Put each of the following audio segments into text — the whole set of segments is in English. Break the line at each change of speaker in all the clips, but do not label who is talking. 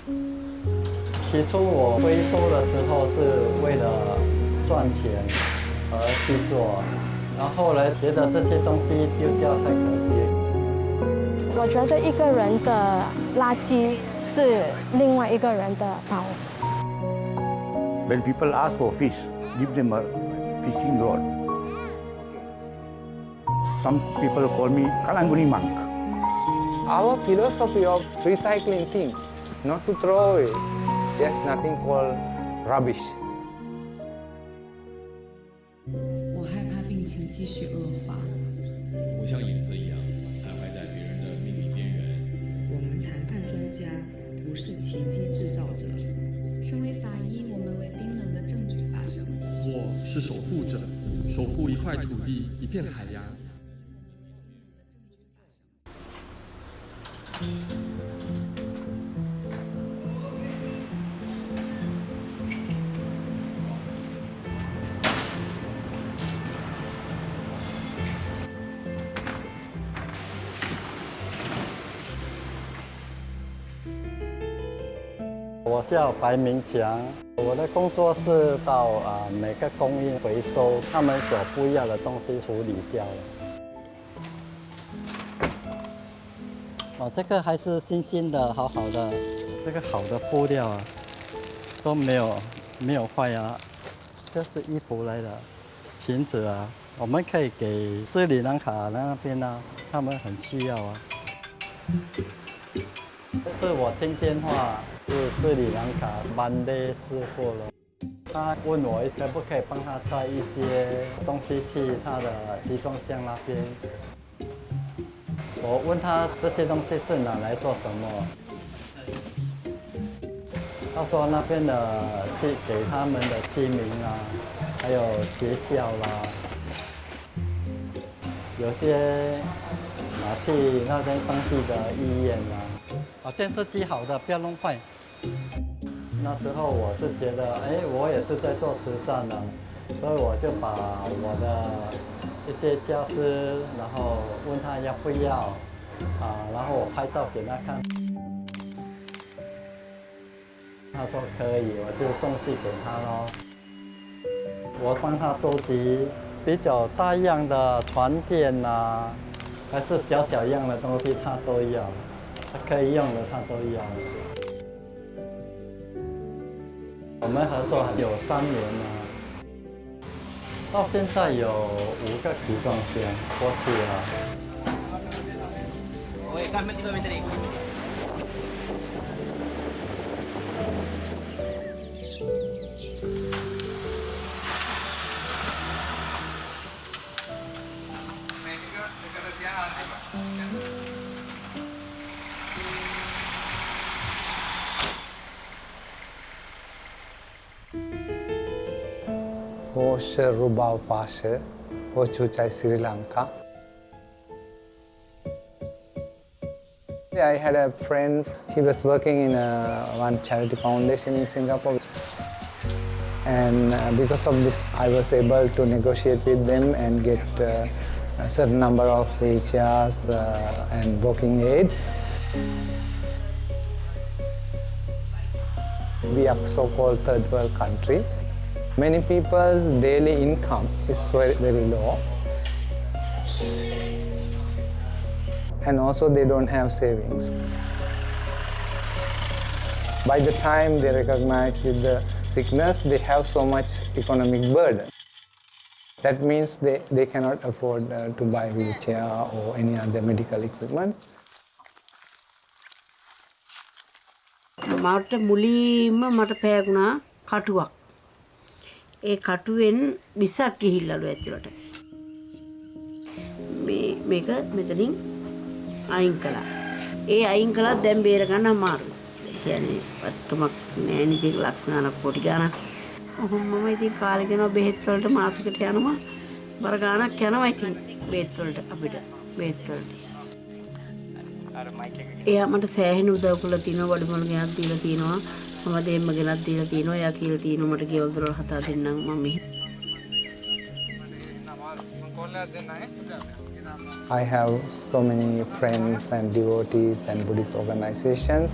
起初我回收的时候是为了赚钱而去做，然后后来觉得这些东西丢掉太可惜。
我觉得一个人的垃圾是另外一个人的宝。
When people ask for fish, give them a fishing rod. Some people call me Kalanguni monk.
Our philosophy of recycling things, not to throw away. There's nothing called rubbish.
我害怕病情继续恶化。
我像影子一样徘徊在别人的命运边缘。
我们谈判专家不是奇迹制造者。
身为法医，我们为冰冷的证据发声。
我是守护者，守护一块土地，一片海洋。
我叫白明强，我的工作是到每个供应回收他们所不要的东西处理掉了。这个还是新鲜的，好好的，这个好的布料啊，都没有坏啊。这是衣服来的，裙子啊，我们可以给斯里兰卡那边啊，他们很需要啊。这是我听电话，是斯里兰卡班的师傅了。他问我可不可以帮他载一些东西去他的集装箱那边。我问他这些东西是拿来做什么？他说那边的寄给他们的居民啊，还有学校啦，有些拿去那边当地的医院啊。电视机好的，不要弄坏。那时候我是觉得，我也是在做慈善的，所以我就把我的一些家私，然后问他要不要，然后我拍照给他看，他说可以，我就送去给他咯。我帮他收集比较大样的床垫啊，还是小小样的东西，他都要。他可以用的，他都要。我们合作有3年了，到现在有5个集装箱过去了。
Hosha Rubao Pasha, Hochuchai Sri Lanka. I had a friend, he was working in one charity foundation in Singapore. And because of this, I was able to negotiate with them and get a certain number of wheelchairs and walking aids. We are so-called third world country. Many people's daily income is very, very low. And also they don't have savings. By the time they recognize with the sickness, they have so much economic burden. That means they cannot afford to buy wheelchair or any other medical equipment.
මට මුලින්ම මට පෑගුණා කටුවක්. ඒ කටුවෙන් විසක් ගිහිල්ලලු ඇතුළට. මේක මෙතනින් අයින් කළා. ඒ අයින් කළා දැන් බේර ගන්න අමාරුයි. ඒ කියන්නේ වත්තුමක් නෑනේ ඉතින් ලක්ෂණක් කොටි ගන්න. මම ඉතින් කාලේ යනවා බෙහෙත් වලට මාසෙකට යනවා. බර ගාණක් යනවා ඉතින් බෙහෙත් වලට අපිට බෙහෙත් වලට. එයා මට සෑහෙන උදව් කළා තිනවා වඩිමල් ගෙනත් දීලා තිනවා මම දෙම්ම ගෙනත් දීලා තිනවා එයා කියලා තිනවා මට ගෙවල් දොරවල් හදා දෙන්නම් මම මෙහෙ
I have so many friends and devotees and Buddhist organizations.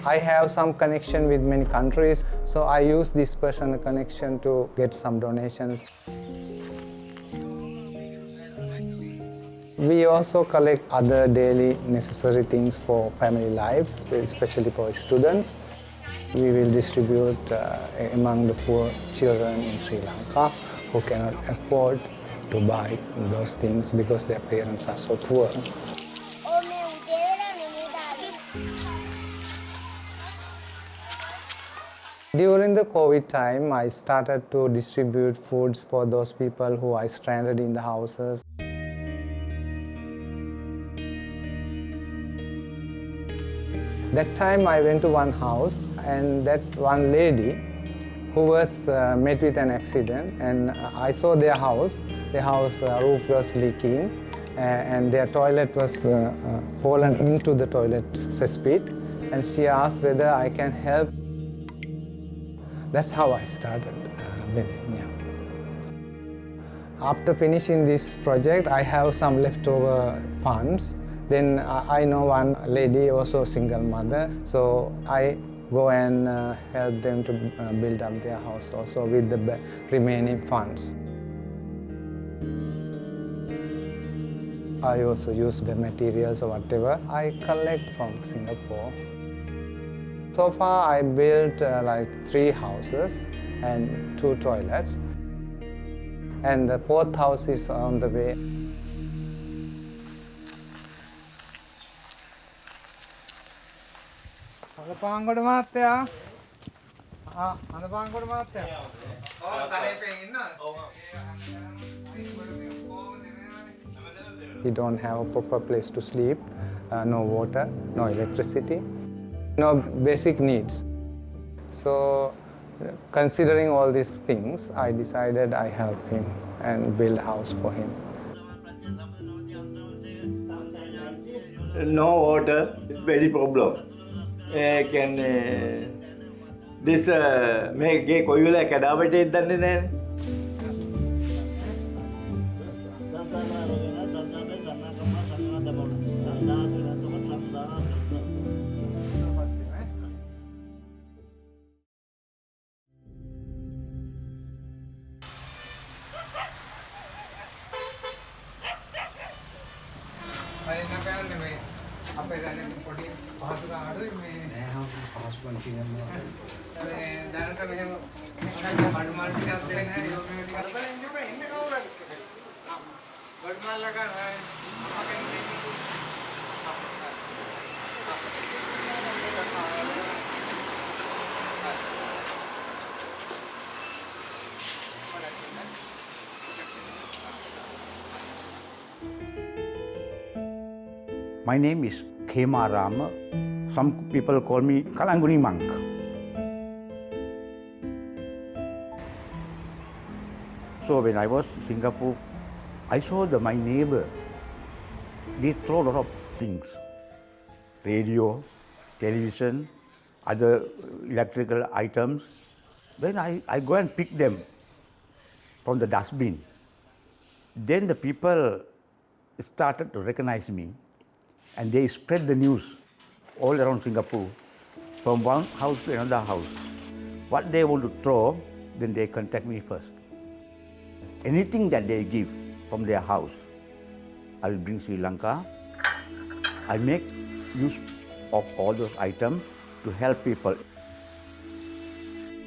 I have some connection with many countries, so I use this personal connection to get some donations. We also collect other daily necessary things for family lives, especially for students. We will distribute among the poor children in Sri Lanka who cannot afford to buy those things because their parents are so poor. During the COVID time, I started to distribute foods for those people who are stranded in the houses. That time I went to one house, and that one lady who was met with an accident, and I saw their house. The house roof was leaking, and their toilet was fallen into the toilet cesspit, and she asked whether I can help. That's how I started building. Yeah. After finishing this project, I have some leftover funds. Then I know one lady, also a single mother, so I go and help them to build up their house also with the remaining funds. I also use the materials or whatever I collect from Singapore. So far I built like 3 houses and 2 toilets, and the 4th house is on the way. අනපාංගොඩ මහත්තයා අනපාංගොඩ මහත්තයා ඔව් සලේපෙන් ඉන්නවද? We don't have a proper place to sleep, no water, no electricity, no basic needs. So considering all these things, I decided I help him and build a house for him.
No water, very problem. Can this make ගේ කොයි වෙලාවක කඩාවට දන්නේ නැහැ.
My name is Khema Rama. Some people call me Kalanguni monk. So when I was in Singapore, I saw my neighbor, they throw a lot of things. Radio, television, other electrical items. Then I go and pick them from the dustbin. Then the people started to recognize me, and they spread the news all around Singapore, from one house to another house. What they want to throw, then they contact me first. Anything that they give from their house, I will bring Sri Lanka. I make use of all those items to help people.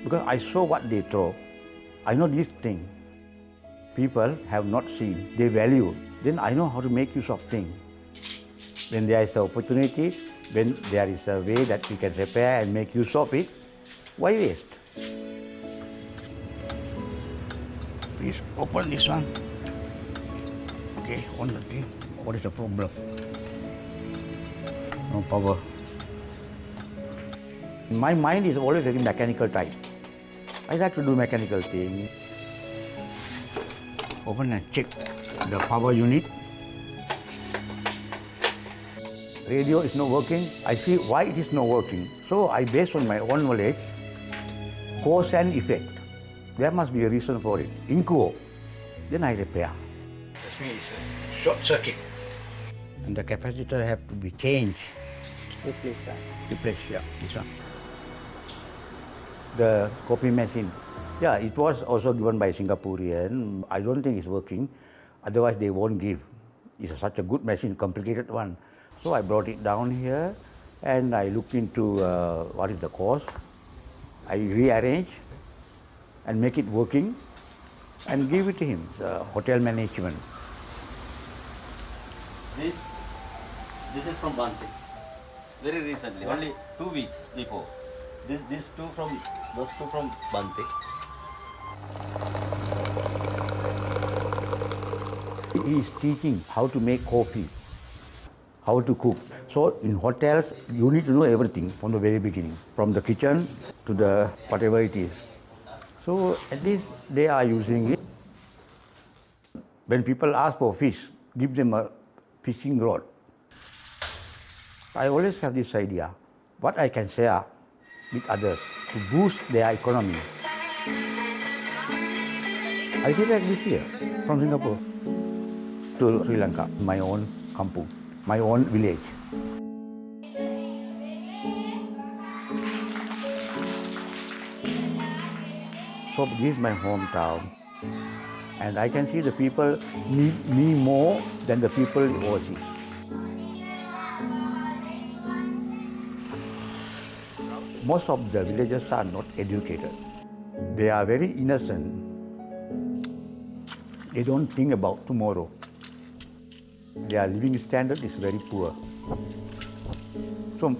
Because I saw what they throw, I know this thing people have not seen, they value. Then I know how to make use of things. When there is an opportunity, when there is a way that we can repair and make use of it, why waste? Please open this one. Okay, on the thing. What is the problem? No power. My mind is always very mechanical type. I like to do mechanical things. Open and check the power unit. Radio is not working. I see why it is not working. So I base on my own knowledge, cause and effect. There must be a reason for it. Inquo. Then I repair. This means a short circuit. And the capacitor have to be changed. Replace, yeah, this one. The copy machine, yeah, it was also given by Singaporean. I don't think it's working. Otherwise, they won't give. It's such a good machine, complicated one. So I brought it down here, and I looked into what is the cost. I rearrange and make it working, and give it to him. The hotel management.
This is from Bante. Very recently, only 2 weeks before. These two from those two from Bante.
He is teaching how to make coffee, how to cook. So in hotels, you need to know everything from the very beginning, from the kitchen to the whatever it is. So at least they are using it. When people ask for fish, give them a fishing rod. I always have this idea, what I can share with others to boost their economy. I did that this year from Singapore to Sri Lanka, my own kampung, my own village. So this is my hometown, and I can see the people need me more than the people overseas. Most of the villagers are not educated. They are very innocent. They don't think about tomorrow. Their living standard is very poor. So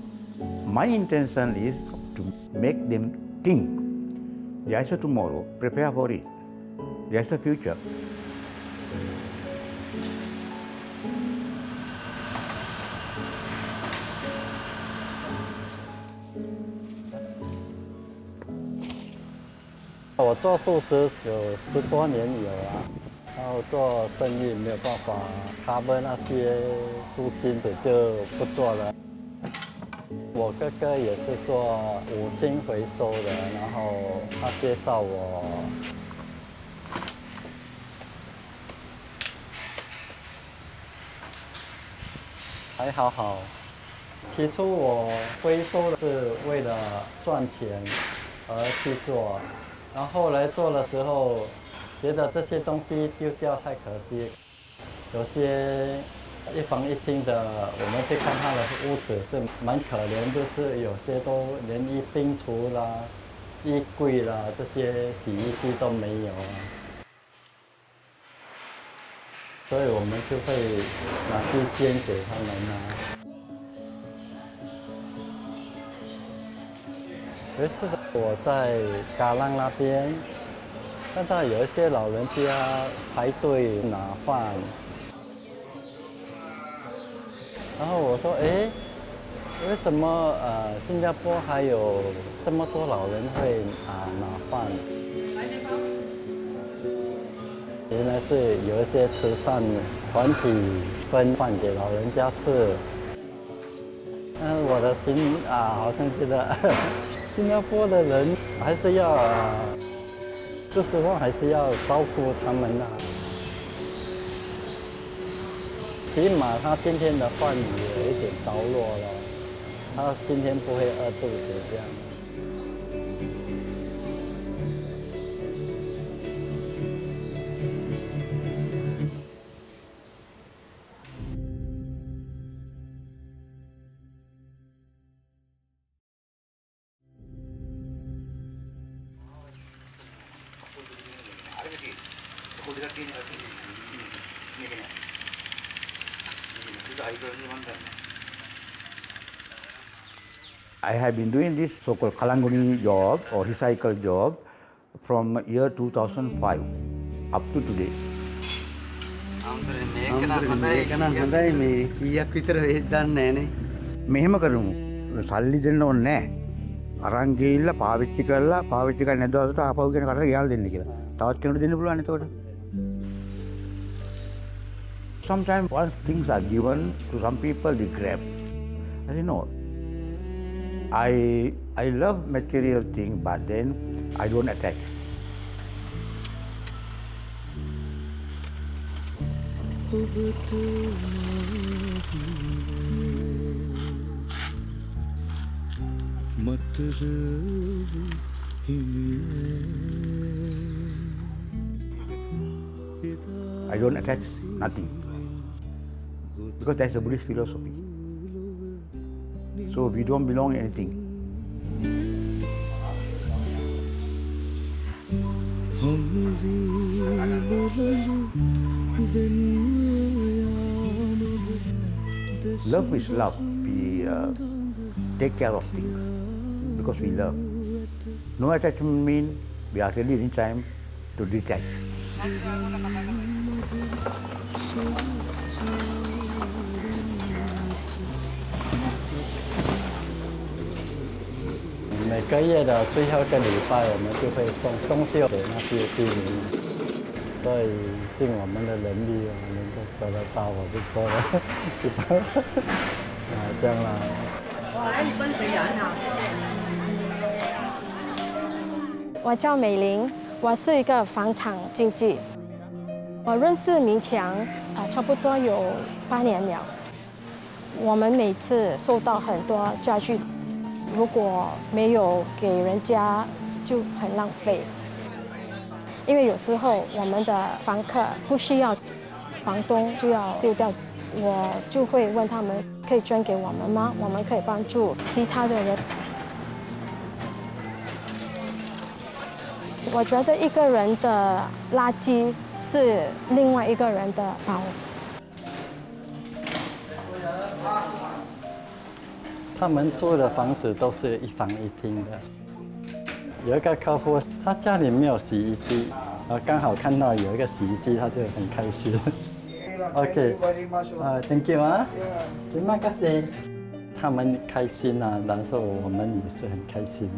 my intention is to make them think. There's a tomorrow, prepare for it. There's a future.
我做素食有10多年有啊，然后做生意没有办法 cover 那些租金的就不做了。我哥哥也是做五金回收的，然后他介绍我。还好，起初我回收是为了赚钱而去做。然后后来做的时候，觉得这些东西丢掉太可惜。有些一房一厅的，我们去看他的屋子是蛮可怜，就是有些都连一冰橱啦、衣柜啦这些洗衣机都没有啊。所以我们就会拿去捐给他们啊。有一次我在嘎浪那边看到有一些老人家排队拿饭，然后我说：“哎，为什么新加坡还有这么多老人会拿饭？”原来是有一些慈善团体分饭给老人家吃。我的心好像觉得。新加坡的人还是要，说实话还是要照顾他们啊。起码他今天的饭有一点着落了，他今天不会饿肚子这样。
I have been doing this so-called Kalanguni job or recycle job from year 2005 up to today. මෙහෙම කරමු. සල්ලි දෙන්න ඕනේ නැහැ. අරන් ගිහිල්ලා පාවිච්චි කරලා පාවිච්චි කරන්නේ නැද්ද දවසට ආපහු කියන කටට ගෙනල්ලා දෙන්න කියලා. තවත් කෙනෙකුට දෙන්න පුළුවන් එතකොට. Sometimes once things are given to some people, they grab. I say no. I love material things, but then I don't attack. I don't attach nothing because that's a Buddhist philosophy. So we don't belong anything. Love is love. We take care of things because we love. No attachment means we are ready in time to detach.
每个月的最后一个礼拜，我们就会送东西给那些居民，所以尽我们的能力，我们都做得到，我就做了，这样啦。
哇，来，你跟谁聊呢？
我叫美玲，我是一个房产经纪。我认识明强差不多有8年了。我们每次收到很多家具，如果没有给人家，就很浪费。因为有时候我们的房客不需要，房东就要丢掉，我就会问他们可以捐给我们吗？我们可以帮助其他的人。我觉得一个人的垃圾是另外一个人的宝。
他们住的房子都是1房1厅的。有一个客户，他家里没有洗衣机，刚好看到有一个洗衣机，他就很开心。OK， Thank you 啊，Terima kasih。他们开心啊，然后我们也是很开心。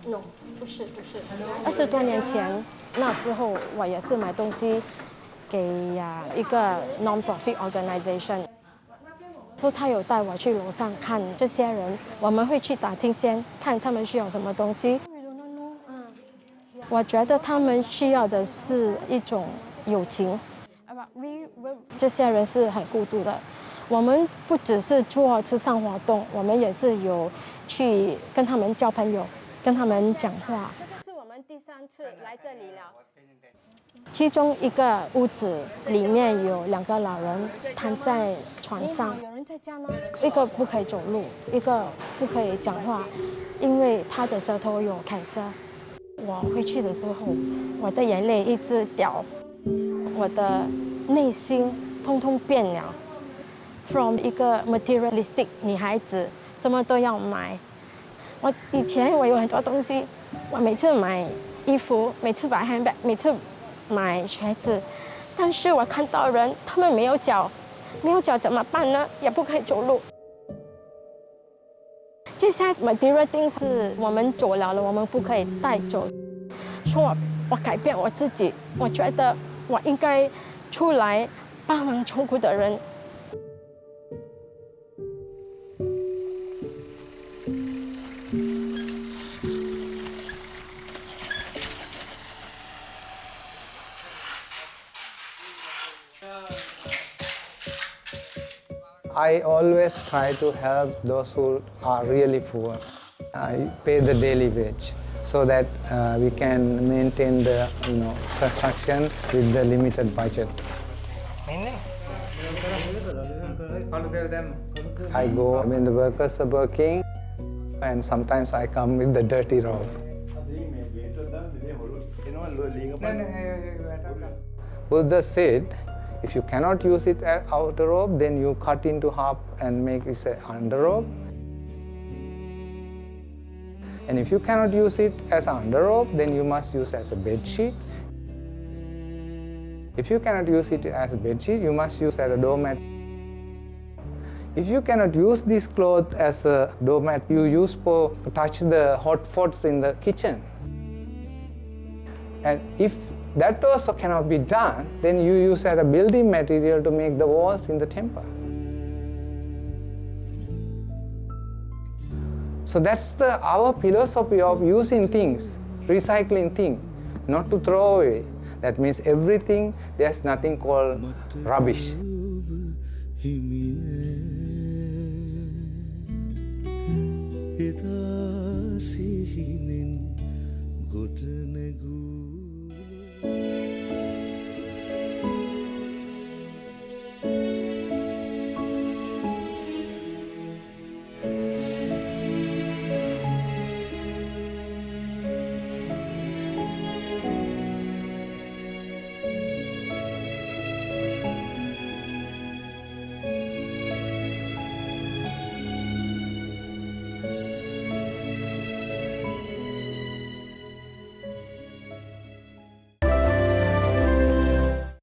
No， 不是，20多年前，那时候我也是买东西给一个 non-profit organization， 所以他有带我去楼上看这些人，我们会去打听先，看他们需要什么东西。我觉得他们需要的是一种友情，这些人是很孤独的。我们不只是做慈善活动，我们也是有去跟他们交朋友。跟他们讲话。这是我们第3次来这里了。其中一个屋子里面有2个老人躺在床上。有人在家吗？一个不可以走路，一个不可以讲话，因为他的舌头有cancer。我回去的时候，我的眼泪一直掉，我的内心通通变了。From 一个 materialistic 女孩子，什么都要买。以前我有很多东西，我每次买衣服，每次买 handbag， 每次买鞋子，但是我看到人，他们没有脚怎么办呢？也不可以走路。这些 material things 是我们走了，我们不可以带走。所以我改变我自己，我觉得我应该出来帮忙穷苦的人。
I always try to help those who are really poor. I pay the daily wage so that we can maintain the construction with the limited budget. I go when the workers are working, and sometimes I come with the dirty robe. Buddha said, if you cannot use it as outer robe, then you cut into half and make it an under robe. And if you cannot use it as an under robe, then you must use it as a bed sheet. If you cannot use it as a bed sheet, you must use it as a doormat. If you cannot use this cloth as a doormat, you use to touch the hot pots in the kitchen. And if that also cannot be done, then you use as a building material to make the walls in the temple. So that's our philosophy of using things, recycling things, not to throw away. That means everything, there's nothing called rubbish.
negus